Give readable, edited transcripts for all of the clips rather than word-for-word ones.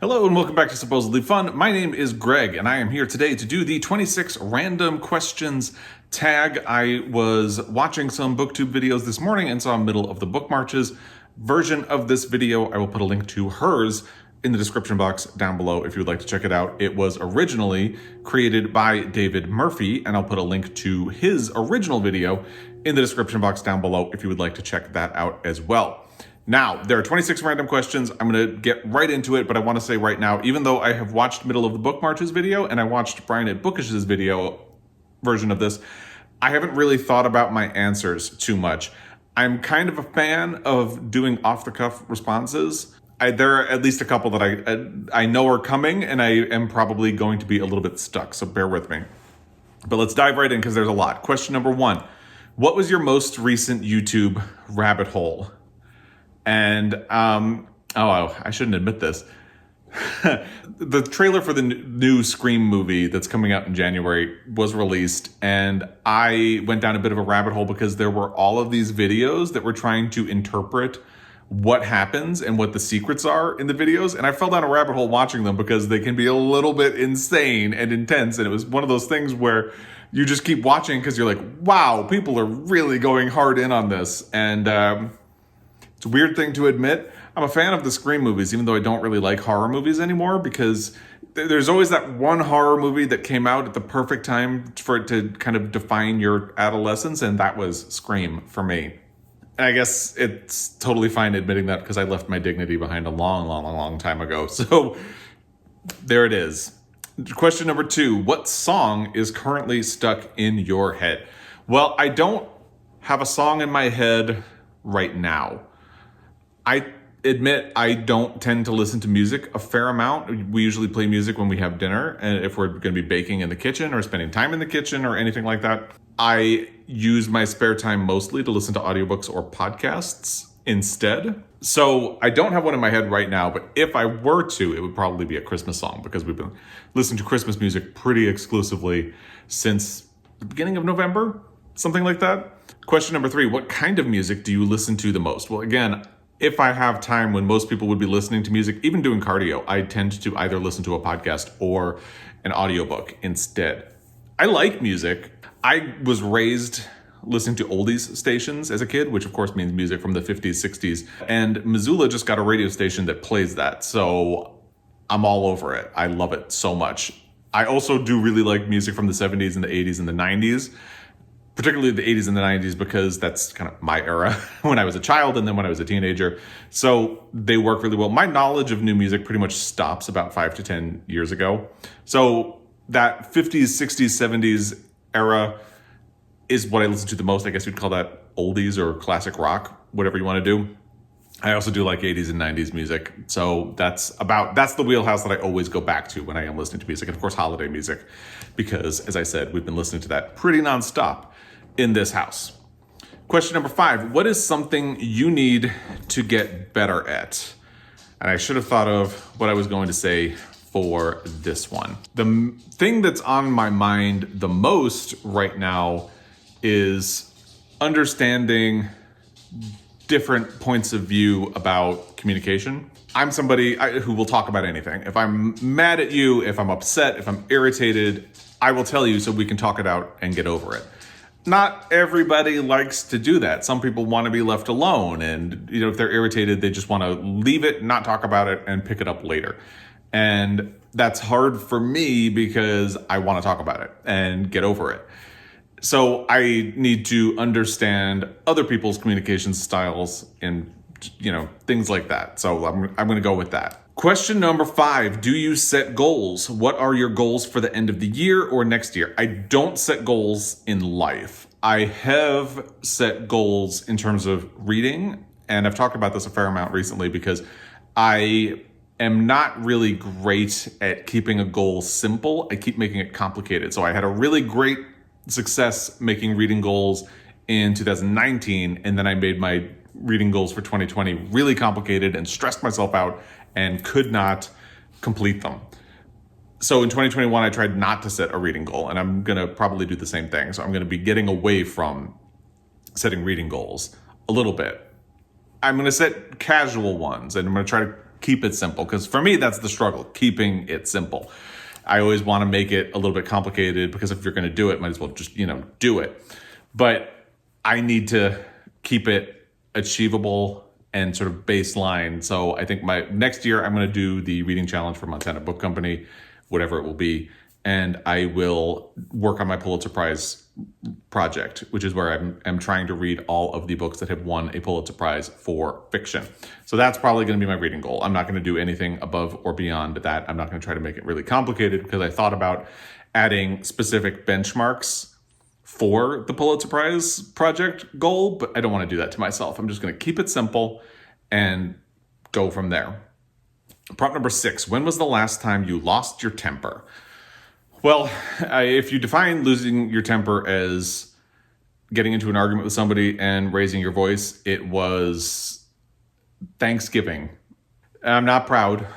Hello and welcome back to Supposedly Fun. My name is Greg and I am here today to do the 26 random questions tag. I was watching some booktube videos this morning and saw middle of the book marches version of this video. I will put a link to hers in the description box down below if you would like to check it out. It was originally created by David Murphy, and I'll put a link to his original video in the description box down below if you would like to check that out as well. Now, there are 26 random questions. I'm going to get right into it, but I want to say right now, even though I have watched Middle of the Book Marches video and I watched Brian at Bookish's video version of this, I haven't really thought about my answers too much. I'm kind of a fan of doing off-the-cuff responses. There are at least a couple that I know are coming, and I am probably going to be a little bit stuck, so bear with me. But let's dive right in because there's a lot. Question number 1. What was your most recent YouTube rabbit hole? And, I shouldn't admit this. The trailer for the new Scream movie that's coming out in January was released, and I went down a bit of a rabbit hole because there were all of these videos that were trying to interpret what happens and what the secrets are in the videos. And I fell down a rabbit hole watching them because they can be a little bit insane and intense. And it was one of those things where you just keep watching because you're like, wow, people are really going hard in on this. And, it's a weird thing to admit. I'm a fan of the Scream movies, even though I don't really like horror movies anymore, because there's always that one horror movie that came out at the perfect time for it to kind of define your adolescence, and that was Scream for me. And I guess it's totally fine admitting that because I left my dignity behind a long time ago. So there it is. Question number 2. What song is currently stuck in your head? Well, I don't have a song in my head right now. I admit I don't tend to listen to music a fair amount. We usually play music when we have dinner, and if we're going to be baking in the kitchen or spending time in the kitchen or anything like that. I use my spare time mostly to listen to audiobooks or podcasts instead. So I don't have one in my head right now, but if I were to, it would probably be a Christmas song because we've been listening to Christmas music pretty exclusively since the beginning of November, something like that. Question number 3, what kind of music do you listen to the most? Well, again, if I have time when most people would be listening to music, even doing cardio, I tend to either listen to a podcast or an audiobook instead. I like music. I was raised listening to oldies stations as a kid, which of course means music from the 50s, 60s. And Missoula just got a radio station that plays that. So I'm all over it. I love it so much. I also do really like music from the 70s and the 80s and the 90s. Particularly the 80s and the 90s, because that's kind of my era when I was a child and then when I was a teenager. So they work really well. My knowledge of new music pretty much stops about 5 to 10 years ago. So that 50s, 60s, 70s era is what I listen to the most. I guess you'd call that oldies or classic rock, whatever you want to do. I also do like 80s and 90s music. So that's the wheelhouse that I always go back to when I am listening to music. And of course, holiday music, because as I said, we've been listening to that pretty nonstop in this house. Question number 5, what is something you need to get better at? And I should have thought of what I was going to say for this one. The thing that's on my mind the most right now is understanding different points of view about communication. I'm somebody who will talk about anything. If I'm mad at you, if I'm upset, if I'm irritated, I will tell you so we can talk it out and get over it. Not everybody likes to do that. Some people want to be left alone, and if they're irritated, they just want to leave it, not talk about it, and pick it up later. And that's hard for me because I want to talk about it and get over it. So I need to understand other people's communication styles and things like that. So I'm going to go with that. Question number 5, do you set goals? What are your goals for the end of the year or next year? I don't set goals in life. I have set goals in terms of reading, and I've talked about this a fair amount recently because I am not really great at keeping a goal simple. I keep making it complicated. So I had a really great success making reading goals in 2019, and then I made my reading goals for 2020 really complicated and stressed myself out and could not complete them. So in 2021, I tried not to set a reading goal, and I'm going to probably do the same thing. So I'm going to be getting away from setting reading goals a little bit. I'm going to set casual ones, and I'm going to try to keep it simple. Because for me, that's the struggle, keeping it simple. I always want to make it a little bit complicated because if you're going to do it, might as well just, do it. But I need to keep it achievable and sort of baseline. So I think my next year, I'm going to do the reading challenge for Montana Book Company, whatever it will be. And I will work on my Pulitzer Prize project, which is where I'm trying to read all of the books that have won a Pulitzer Prize for fiction. So that's probably going to be my reading goal. I'm not going to do anything above or beyond that. I'm not going to try to make it really complicated because I thought about adding specific benchmarks for the Pulitzer Prize project goal, but I don't want to do that to myself. I'm just going to keep it simple and go from there. Prompt number 6, when was the last time you lost your temper? Well, if you define losing your temper as getting into an argument with somebody and raising your voice, it was Thanksgiving. I'm not proud.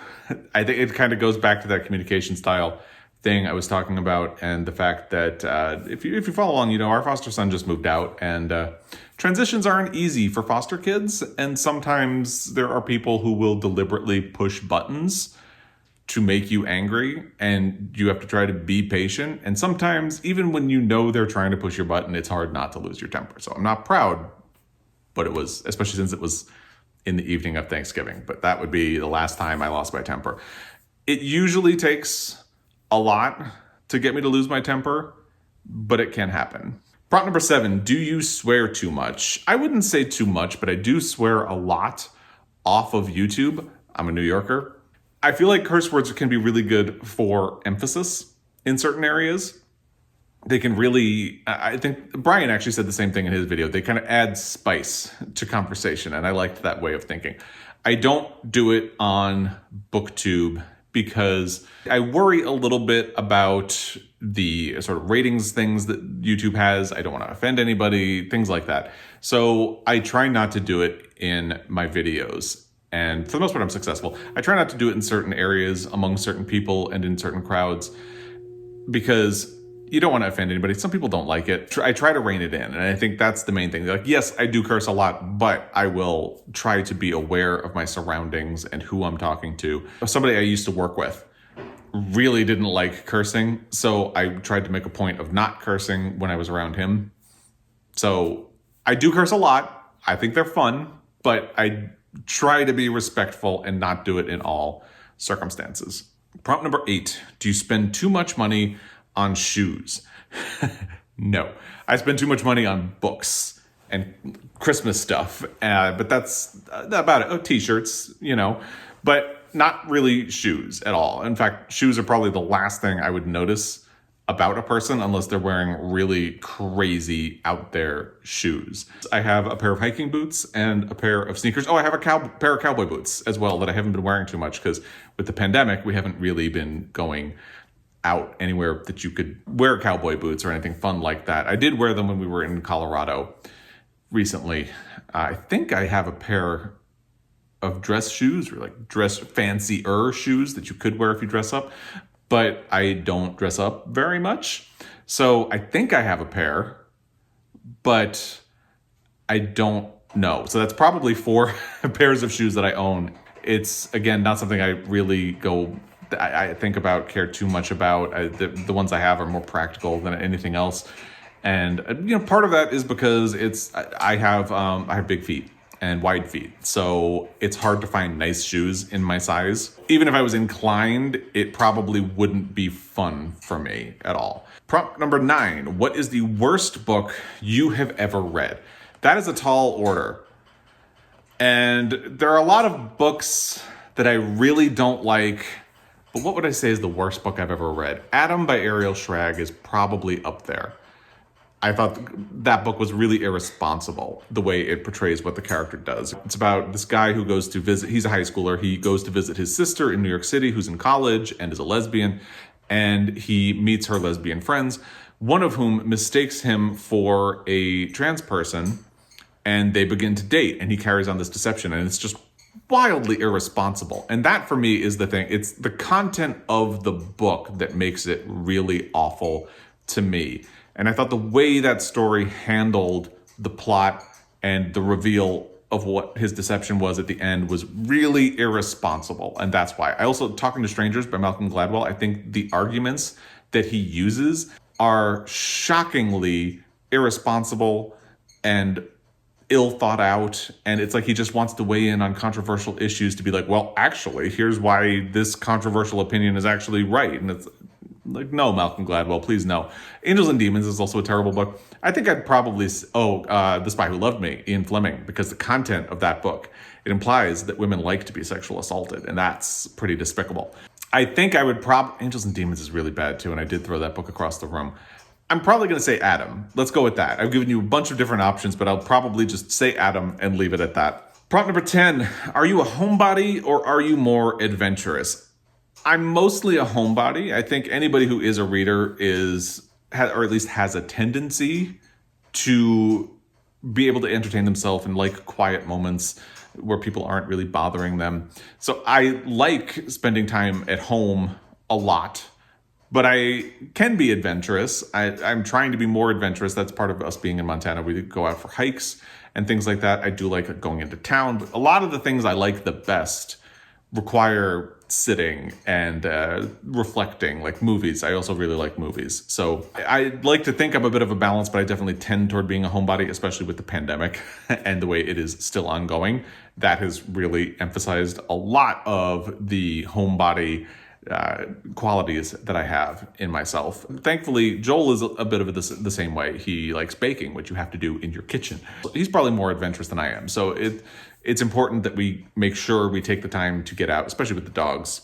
I think it kind of goes back to that communication style thing I was talking about, and the fact that if you follow along, our foster son just moved out, and transitions aren't easy for foster kids, and sometimes there are people who will deliberately push buttons to make you angry, and you have to try to be patient. And sometimes, even when they're trying to push your button, it's hard not to lose your temper. So I'm not proud, but it was, especially since it was in the evening of Thanksgiving. But that would be the last time I lost my temper. It usually takes a lot to get me to lose my temper, but it can happen. Prompt number 7, do you swear too much? I wouldn't say too much, but I do swear a lot off of YouTube. I'm a New Yorker. I feel like curse words can be really good for emphasis in certain areas. They can really, I think Brian actually said the same thing in his video. They kind of add spice to conversation, and I liked that way of thinking. I don't do it on BookTube because I worry a little bit about the sort of ratings things that YouTube has. I don't want to offend anybody, things like that. So I try not to do it in my videos. And for the most part, I'm successful. I try not to do it in certain areas, among certain people, and in certain crowds, because you don't want to offend anybody. Some people don't like it. I try to rein it in, and I think that's the main thing. Like, yes, I do curse a lot, but I will try to be aware of my surroundings and who I'm talking to. Somebody I used to work with really didn't like cursing, so I tried to make a point of not cursing when I was around him. So I do curse a lot. I think they're fun, but I try to be respectful and not do it in all circumstances. Prompt number 8, do you spend too much money on shoes? No, I spend too much money on books and Christmas stuff, but that's about it. Oh, t-shirts, but not really shoes at all. In fact, shoes are probably the last thing I would notice about a person unless they're wearing really crazy out there shoes. I have a pair of hiking boots and a pair of sneakers. Oh, I have a pair of cowboy boots as well that I haven't been wearing too much because with the pandemic, we haven't really been going out anywhere that you could wear cowboy boots or anything fun like that. I did wear them when we were in Colorado recently. I think I have a pair of dress shoes, or like dress fancier shoes that you could wear if you dress up, but I don't dress up very much. So I think I have a pair, but I don't know. So that's probably 4 pairs of shoes that I own. It's, again, not something I really I think about, care too much about. The ones I have are more practical than anything else. And, part of that is because I have big feet and wide feet. So it's hard to find nice shoes in my size. Even if I was inclined, it probably wouldn't be fun for me at all. Prompt number 9, what is the worst book you have ever read? That is a tall order. And there are a lot of books that I really don't like, but what would I say is the worst book I've ever read? Adam by Ariel Schrag is probably up there. I thought that book was really irresponsible, the way it portrays what the character does. It's about this guy who goes to visit, he's a high schooler, he goes to visit his sister in New York City who's in college and is a lesbian, and he meets her lesbian friends, one of whom mistakes him for a trans person, and they begin to date, and he carries on this deception, and it's just wildly irresponsible. And that, for me, is the thing. It's the content of the book that makes it really awful to me. And I thought the way that story handled the plot and the reveal of what his deception was at the end was really irresponsible. And that's why. I also, Talking to Strangers by Malcolm Gladwell, I think the arguments that he uses are shockingly irresponsible and ill thought out. And it's like he just wants to weigh in on controversial issues to be like, well, actually, here's why this controversial opinion is actually right. And it's like, no, Malcolm Gladwell, please no. Angels and Demons is also a terrible book. I think I'd probably, The Spy Who Loved Me, Ian Fleming, because the content of that book, it implies that women like to be sexually assaulted, and that's pretty despicable. I think I would Angels and Demons is really bad too, and I did throw that book across the room. I'm probably going to say Adam. Let's go with that. I've given you a bunch of different options, but I'll probably just say Adam and leave it at that. Prompt number 10, are you a homebody or are you more adventurous? I'm mostly a homebody. I think anybody who is a reader or at least has a tendency to be able to entertain themselves in like quiet moments where people aren't really bothering them. So I like spending time at home a lot, but I can be adventurous. I'm trying to be more adventurous. That's part of us being in Montana. We go out for hikes and things like that. I do like going into town, but a lot of the things I like the best require sitting and reflecting, like movies. I also really like movies. So I like to think I'm a bit of a balance, but I definitely tend toward being a homebody, especially with the pandemic and the way it is still ongoing. That has really emphasized a lot of the homebody qualities that I have in myself. Thankfully, Joel is a bit of the same way. He likes baking, which you have to do in your kitchen. He's probably more adventurous than I am. So it's important that we make sure we take the time to get out, especially with the dogs,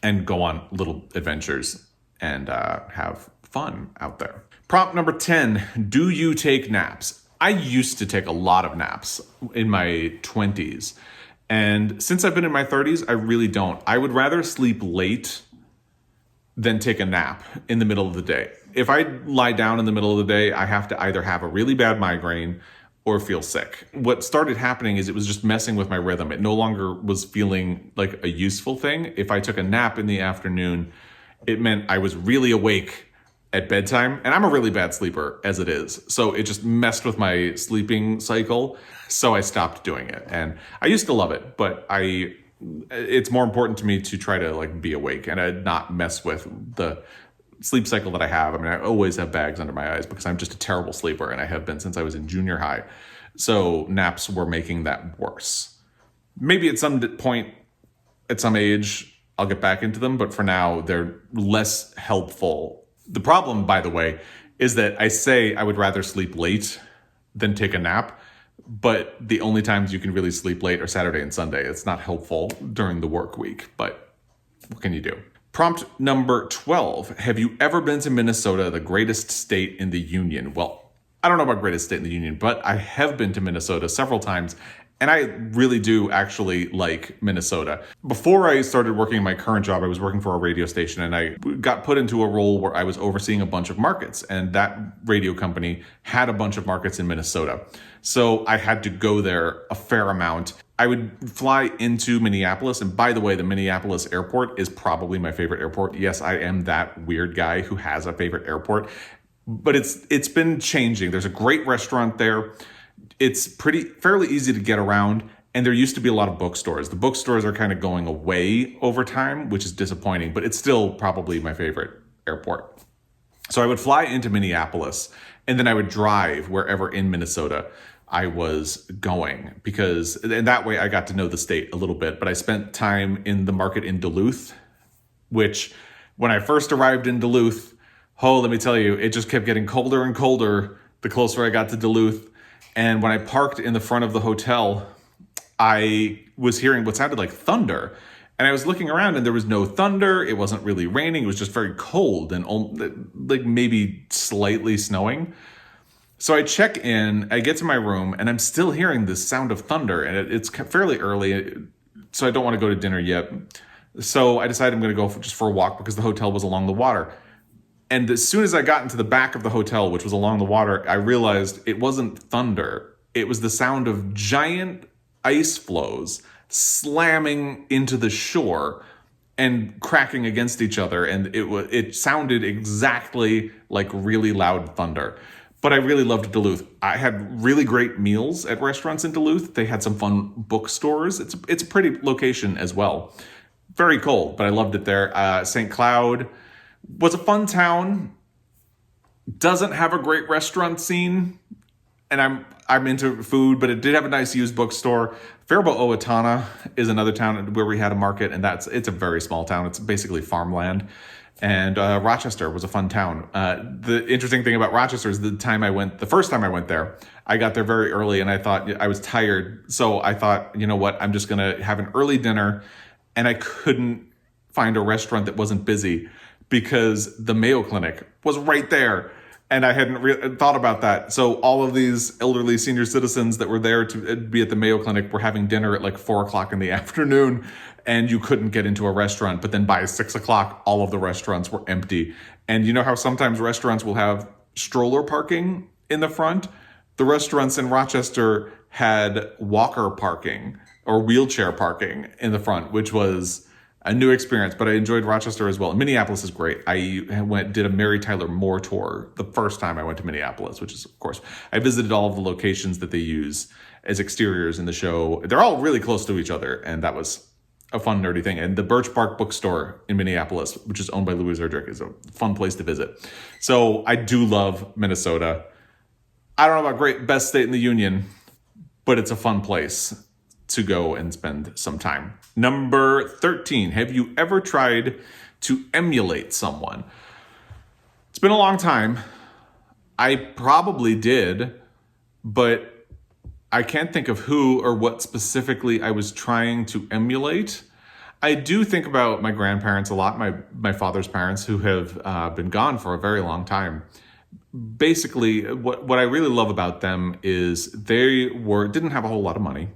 and go on little adventures and have fun out there. Prompt number 10, do you take naps? I used to take a lot of naps in my 20s. And since I've been in my 30s, I really don't. I would rather sleep late than take a nap in the middle of the day. If I lie down in the middle of the day, I have to either have a really bad migraine or feel sick. What started happening is it was just messing with my rhythm. It no longer was feeling like a useful thing. If I took a nap in the afternoon, it meant I was really awake at bedtime, and I'm a really bad sleeper as it is. So it just messed with my sleeping cycle. So I stopped doing it. And I used to love it, but it's more important to me to try to like be awake and not mess with the sleep cycle that I have. I mean, I always have bags under my eyes because I'm just a terrible sleeper, and I have been since I was in junior high. So naps were making that worse. Maybe at some point, at some age, I'll get back into them, but for now, they're less helpful. The problem, by the way, is that I say I would rather sleep late than take a nap, but the only times you can really sleep late are Saturday and Sunday. It's not helpful during the work week, but what can you do? Prompt number 12. Have you ever been to Minnesota, the greatest state in the union? Well, I don't know about greatest state in the union, but I have been to Minnesota several times, and I really do actually like Minnesota. Before I started working in my current job, I was working for a radio station, and I got put into a role where I was overseeing a bunch of markets, and that radio company had a bunch of markets in Minnesota. So I had to go there a fair amount. I would fly into Minneapolis, and by the way, the Minneapolis airport is probably my favorite airport. Yes, I am that weird guy who has a favorite airport, but it's been changing. There's a great restaurant there. It's fairly easy to get around, and there used to be a lot of bookstores. The bookstores are kind of going away over time, which is disappointing, but it's still probably my favorite airport. So I would fly into Minneapolis, and then I would drive wherever in Minnesota I was going, and that way I got to know the state a little bit. But I spent time in the market in Duluth, which when I first arrived in Duluth, let me tell you, it just kept getting colder and colder the closer I got to Duluth. And when I parked in the front of the hotel, I was hearing what sounded like thunder. And I was looking around, and there was no thunder. It wasn't really raining. It was just very cold and like maybe slightly snowing. So I check in, I get to my room, and I'm still hearing this sound of thunder. And it's fairly early, so I don't want to go to dinner yet. So I decided I'm going to go just for a walk because the hotel was along the water. And as soon as I got into the back of the hotel, which was along the water, I realized it wasn't thunder. It was the sound of giant ice floes slamming into the shore and cracking against each other. And it sounded exactly like really loud thunder. But I really loved Duluth. I had really great meals at restaurants in Duluth. They had some fun bookstores. It's a pretty location as well. Very cold, but I loved it there. St. Cloud was a fun town. Doesn't have a great restaurant scene, and I'm into food, but it did have a nice used bookstore. Faribault, Owatonna is another town where we had a market, and it's a very small town. It's basically farmland. And Rochester was a fun town. The interesting thing about Rochester is the first time I went there, I got there very early, and I thought I was tired. So I thought, you know what, I'm just going to have an early dinner. And I couldn't find a restaurant that wasn't busy because the Mayo Clinic was right there. And I hadn't thought about that. So all of these elderly senior citizens that were there to be at the Mayo Clinic were having dinner at like 4:00 in the afternoon, and you couldn't get into a restaurant. But then by 6:00, all of the restaurants were empty. And you know how sometimes restaurants will have stroller parking in the front? The restaurants in Rochester had walker parking or wheelchair parking in the front, which was a new experience, but I enjoyed Rochester as well. Minneapolis is great. I did a Mary Tyler Moore tour the first time I went to Minneapolis, which is, of course, I visited all of the locations that they use as exteriors in the show. They're all really close to each other, and that was a fun, nerdy thing. And the Birch Bark Bookstore in Minneapolis, which is owned by Louis Erdrich, is a fun place to visit. So I do love Minnesota. I don't know about best state in the union, but it's a fun place to go and spend some time. Number 13, have you ever tried to emulate someone? It's been a long time. I probably did, but I can't think of who or what specifically I was trying to emulate. I do think about my grandparents a lot, my father's parents, who have been gone for a very long time. Basically, what I really love about them is they didn't have a whole lot of money,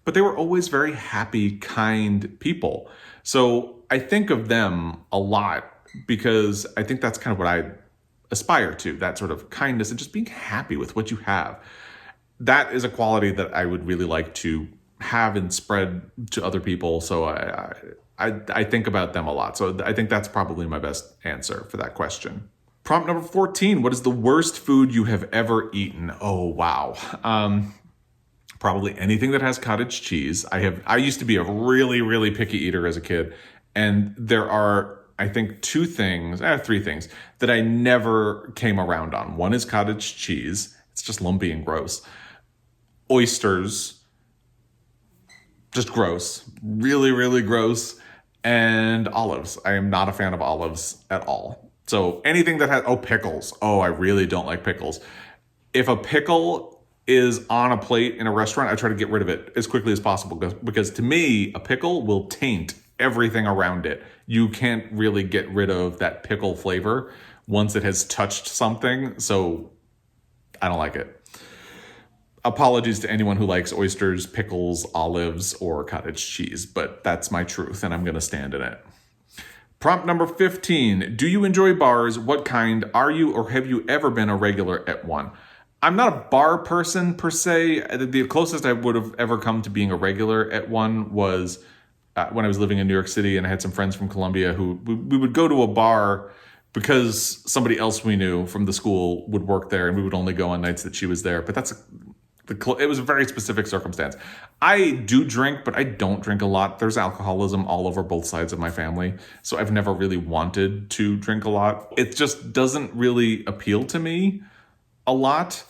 but they were always very happy, kind people. So I think of them a lot because I think that's kind of what I aspire to, that sort of kindness and just being happy with what you have. That is a quality that I would really like to have and spread to other people. So I think about them a lot. So I think that's probably my best answer for that question. Prompt number 14, what is the worst food you have ever eaten? Oh, wow. Probably anything that has cottage cheese. I used to be a really, really picky eater as a kid. And there are, I think, three things that I never came around on. One is cottage cheese. It's just lumpy and gross. Oysters, just gross. Really, really gross. And olives. I am not a fan of olives at all. So anything that has, pickles. Oh, I really don't like pickles. If a pickle is on a plate in a restaurant, I try to get rid of it as quickly as possible because to me, a pickle will taint everything around it. You can't really get rid of that pickle flavor once it has touched something. So I don't like it. Apologies to anyone who likes oysters, pickles, olives, or cottage cheese, but that's my truth and I'm going to stand in it. Prompt number 15. Do you enjoy bars? What kind are you or have you ever been a regular at one? I'm not a bar person per se. The closest I would have ever come to being a regular at one was when I was living in New York City and I had some friends from Columbia who we would go to a bar because somebody else we knew from the school would work there and we would only go on nights that she was there. But it was a very specific circumstance. I do drink, but I don't drink a lot. There's alcoholism all over both sides of my family. So I've never really wanted to drink a lot. It just doesn't really appeal to me a lot.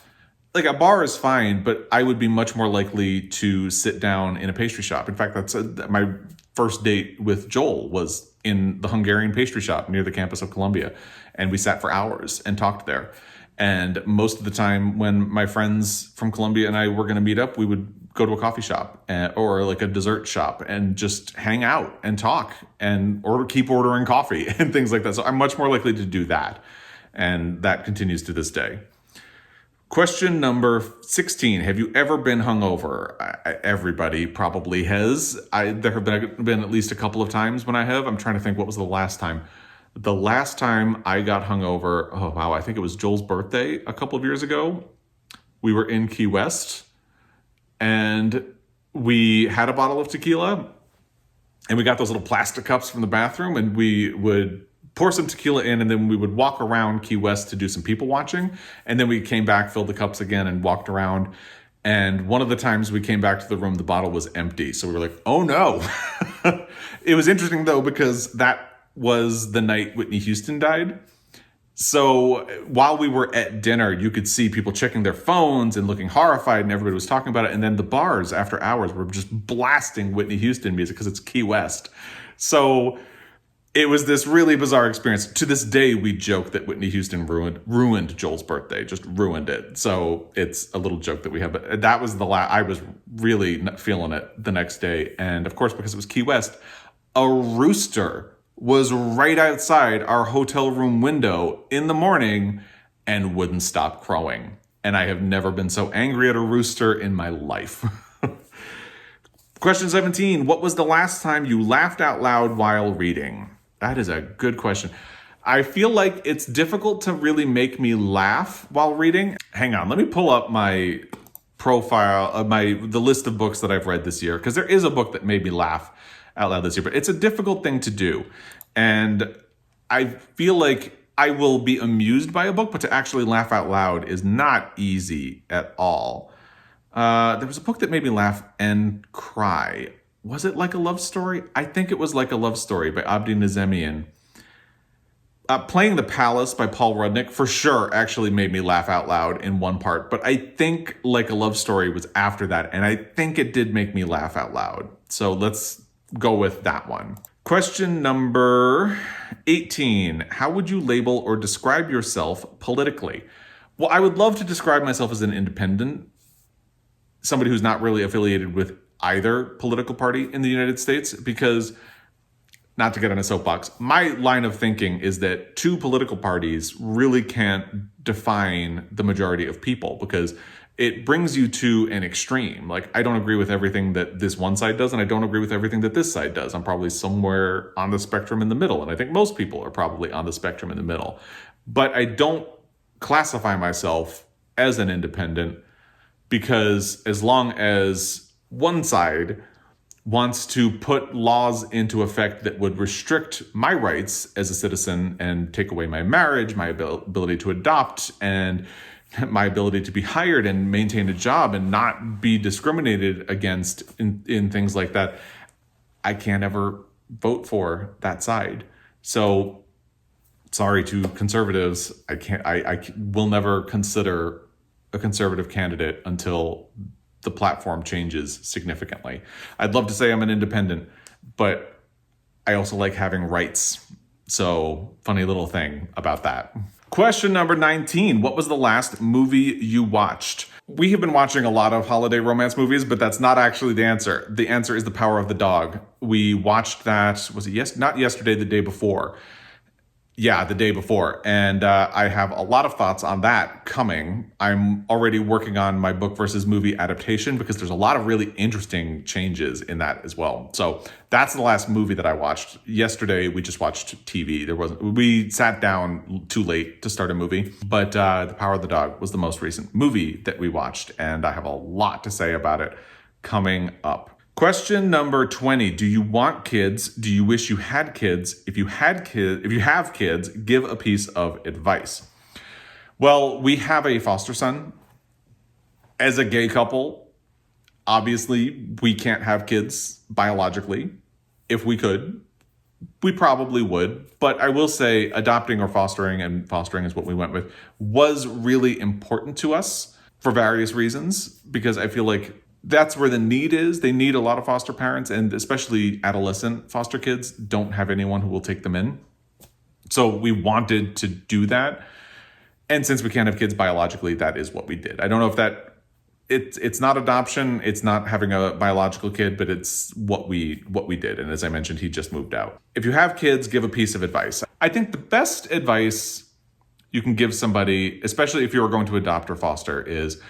Like a bar is fine, but I would be much more likely to sit down in a pastry shop. In fact, that's my first date with Joel was in the Hungarian pastry shop near the campus of Columbia. And we sat for hours and talked there. And most of the time when my friends from Columbia and I were going to meet up, we would go to a coffee shop or like a dessert shop and just hang out and talk and keep ordering coffee and things like that. So I'm much more likely to do that. And that continues to this day. Question number 16. Have you ever been hungover? Everybody probably has. There have been at least a couple of times when I have. I'm trying to think what was the last time. The last time I got hungover, oh wow, I think it was Joel's birthday a couple of years ago. We were in Key West and we had a bottle of tequila and we got those little plastic cups from the bathroom and we would pour some tequila in, and then we would walk around Key West to do some people watching. And then we came back, filled the cups again, and walked around. And one of the times we came back to the room, the bottle was empty. So we were like, oh no. It was interesting though, because that was the night Whitney Houston died. So while we were at dinner, you could see people checking their phones and looking horrified, and everybody was talking about it. And then the bars after hours were just blasting Whitney Houston music because it's Key West. So it was this really bizarre experience. To this day, we joke that Whitney Houston ruined Joel's birthday, just ruined it. So it's a little joke that we have. But that was the I was really not feeling it the next day. And of course, because it was Key West, a rooster was right outside our hotel room window in the morning and wouldn't stop crowing. And I have never been so angry at a rooster in my life. Question 17, what was the last time you laughed out loud while reading? That is a good question. I feel like it's difficult to really make me laugh while reading. Hang on, let me pull up my profile, the list of books that I've read this year, because there is a book that made me laugh out loud this year, but it's a difficult thing to do. And I feel like I will be amused by a book, but to actually laugh out loud is not easy at all. There was a book that made me laugh and cry. Was it Like a Love Story? I think it was Like a Love Story by Abdi Nazemian. Playing the Palace by Paul Rudnick for sure actually made me laugh out loud in one part, but I think Like a Love Story was after that, and I think it did make me laugh out loud. So let's go with that one. Question number 18. How would you label or describe yourself politically? Well, I would love to describe myself as an independent, somebody who's not really affiliated with either political party in the United States, because, not to get on a soapbox, my line of thinking is that two political parties really can't define the majority of people, because it brings you to an extreme. Like, I don't agree with everything that this one side does, and I don't agree with everything that this side does. I'm probably somewhere on the spectrum in the middle, and I think most people are probably on the spectrum in the middle. But I don't classify myself as an independent, because as long as one side wants to put laws into effect that would restrict my rights as a citizen and take away my marriage, my ability to adopt, and my ability to be hired and maintain a job and not be discriminated against in things like that, I can't ever vote for that side. So sorry to conservatives, I will never consider a conservative candidate until the platform changes significantly. I'd love to say I'm an independent, but I also like having rights. So funny little thing about that. Question number 19. What was the last movie you watched? We have been watching a lot of holiday romance movies, but that's not actually the answer. The answer is The Power of the Dog. We watched that, was it not yesterday, the day before. Yeah, the day before. And I have a lot of thoughts on that coming. I'm already working on my book versus movie adaptation, because there's a lot of really interesting changes in that as well. So that's the last movie that I watched. Yesterday, we just watched TV. We sat down too late to start a movie, but The Power of the Dog was the most recent movie that we watched, and I have a lot to say about it coming up. Question number 20. Do you want kids? Do you wish you had kids? If you have kids, give a piece of advice. Well, we have a foster son. As a gay couple, obviously we can't have kids biologically. If we could, we probably would. But I will say adopting or fostering, and fostering is what we went with, was really important to us for various reasons, because I feel like that's where the need is. They need a lot of foster parents, and especially adolescent foster kids don't have anyone who will take them in. So we wanted to do that. And since we can't have kids biologically, that is what we did. I don't know if it's not adoption, it's not having a biological kid, but it's what we did. And as I mentioned, he just moved out. If you have kids, give a piece of advice. I think the best advice you can give somebody, especially if you're going to adopt or foster, is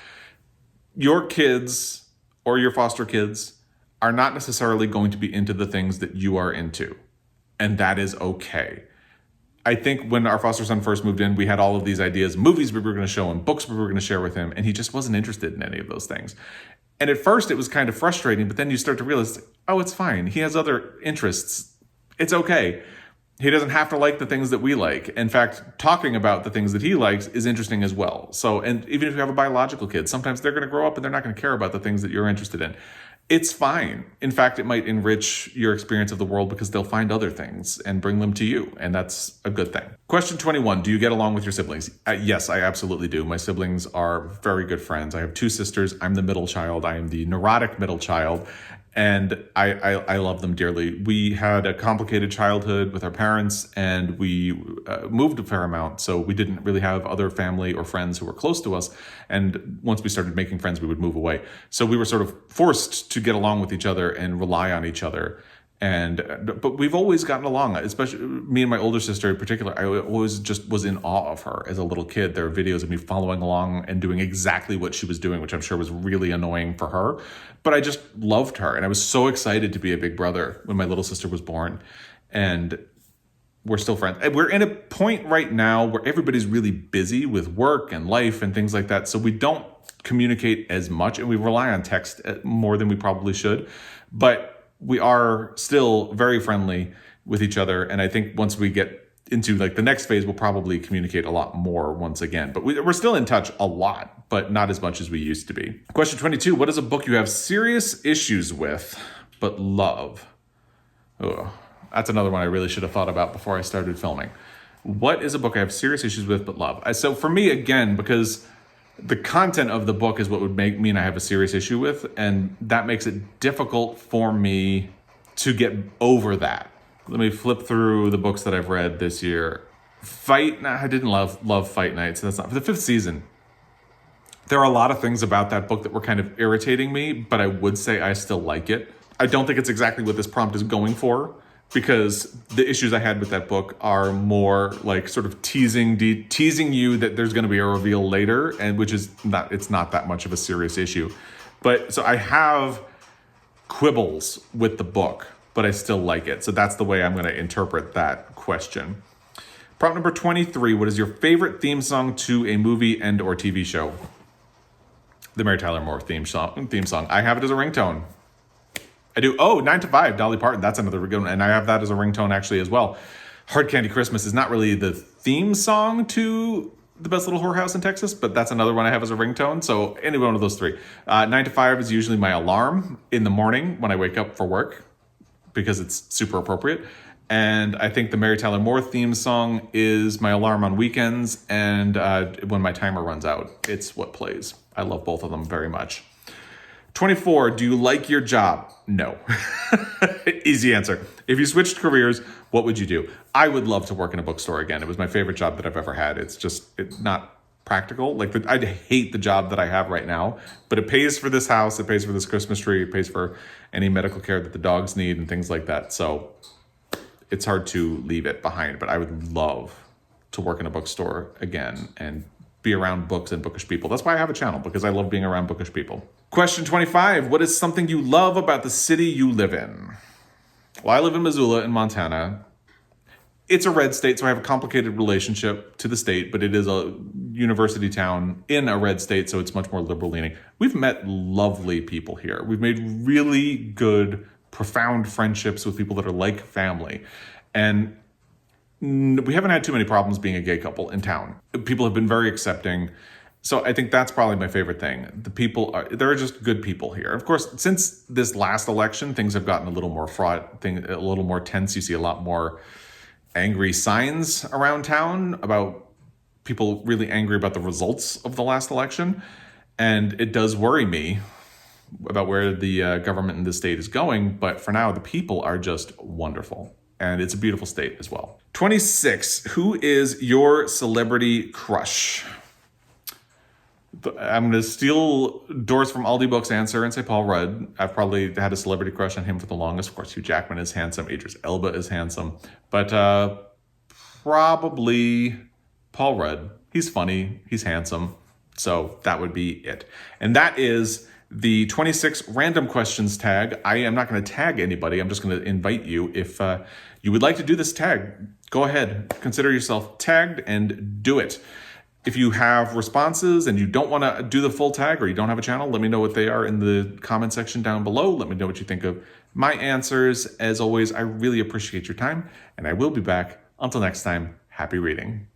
your kids or your foster kids are not necessarily going to be into the things that you are into. And that is okay. I think when our foster son first moved in, we had all of these ideas, movies we were going to show him, books we were going to share with him, and he just wasn't interested in any of those things. And at first it was kind of frustrating, but then you start to realize, oh, it's fine. He has other interests. It's okay. He doesn't have to like the things that we like. In fact, talking about the things that he likes is interesting as well. So, and even if you have a biological kid, sometimes they're going to grow up and they're not going to care about the things that you're interested in. It's fine. In fact, it might enrich your experience of the world because they'll find other things and bring them to you. And that's a good thing. Question 21. Do you get along with your siblings? Yes, I absolutely do. My siblings are very good friends. I have 2 sisters. I'm the middle child. I am the neurotic middle child. And I love them dearly. We had a complicated childhood with our parents, and we moved a fair amount. So we didn't really have other family or friends who were close to us. And once we started making friends, we would move away. So we were sort of forced to get along with each other and rely on each other. But we've always gotten along, especially me and my older sister in particular. I always just was in awe of her as a little kid. There are videos of me following along and doing exactly what she was doing, which I'm sure was really annoying for her. But I just loved her. And I was so excited to be a big brother when my little sister was born. And we're still friends. And we're in a point right now where everybody's really busy with work and life and things like that. So we don't communicate as much, and we rely on text more than we probably should. But we are still very friendly with each other. And I think once we get into like the next phase, we'll probably communicate a lot more once again. But we're still in touch a lot, but not as much as we used to be. Question 22. What is a book you have serious issues with, but love? Oh, that's another one I really should have thought about before I started filming. What is a book I have serious issues with, but love? So for me, again, because the content of the book is what would mean I have a serious issue with, and that makes it difficult for me to get over that. Let me flip through the books that I've read this year. I didn't love Fight Night, so that's not for the 5th season. There are a lot of things about that book that were kind of irritating me, but I would say I still like it. I don't think it's exactly what this prompt is going for, because the issues I had with that book are more like sort of teasing you that there's going to be a reveal later, and it's not that much of a serious issue. But so I have quibbles with the book, but I still like it. So that's the way I'm going to interpret that question. Prompt number 23. What is your favorite theme song to a movie and or TV show? The Mary Tyler Moore theme song. I have it as a ringtone. I do. Oh, 9 to 5, Dolly Parton. That's another good one. And I have that as a ringtone actually as well. Hard Candy Christmas is not really the theme song to The Best Little Whorehouse in Texas, but that's another one I have as a ringtone. So any one of those 3. 9 to 5 is usually my alarm in the morning when I wake up for work, because it's super appropriate. And I think the Mary Tyler Moore theme song is my alarm on weekends, and when my timer runs out, it's what plays. I love both of them very much. 24, do you like your job? No. Easy answer. If you switched careers, what would you do? I would love to work in a bookstore again. It was my favorite job that I've ever had. It's not practical. I hate the job that I have right now, but it pays for this house, it pays for this Christmas tree, it pays for any medical care that the dogs need and things like that. So it's hard to leave it behind, but I would love to work in a bookstore again and be around books and bookish people. That's why I have a channel, because I love being around bookish people. Question 25, what is something you love about the city you live in? Well, I live in Missoula in Montana. It's a red state, so I have a complicated relationship to the state, but it is a university town in a red state, so it's much more liberal leaning. We've met lovely people here. We've made really good, profound friendships with people that are like family. And we haven't had too many problems being a gay couple in town. People have been very accepting. So I think that's probably my favorite thing. There are just good people here. Of course, since this last election, things have gotten a little more fraught, a little more tense. You see a lot more angry signs around town about people really angry about the results of the last election. And it does worry me about where the government in the state is going. But for now, the people are just wonderful. And it's a beautiful state as well. 26, who is your celebrity crush? I'm going to steal Doris from Aldi Books' answer and say Paul Rudd. I've probably had a celebrity crush on him for the longest. Of course, Hugh Jackman is handsome. Idris Elba is handsome. But probably Paul Rudd. He's funny. He's handsome. So that would be it. And that is the 26 random questions tag. I am not going to tag anybody. I'm just going to invite you. If you would like to do this tag, go ahead. Consider yourself tagged and do it. If you have responses and you don't want to do the full tag or you don't have a channel, let me know what they are in the comment section down below. Let me know what you think of my answers. As always, I really appreciate your time, and I will be back. Until next time, happy reading.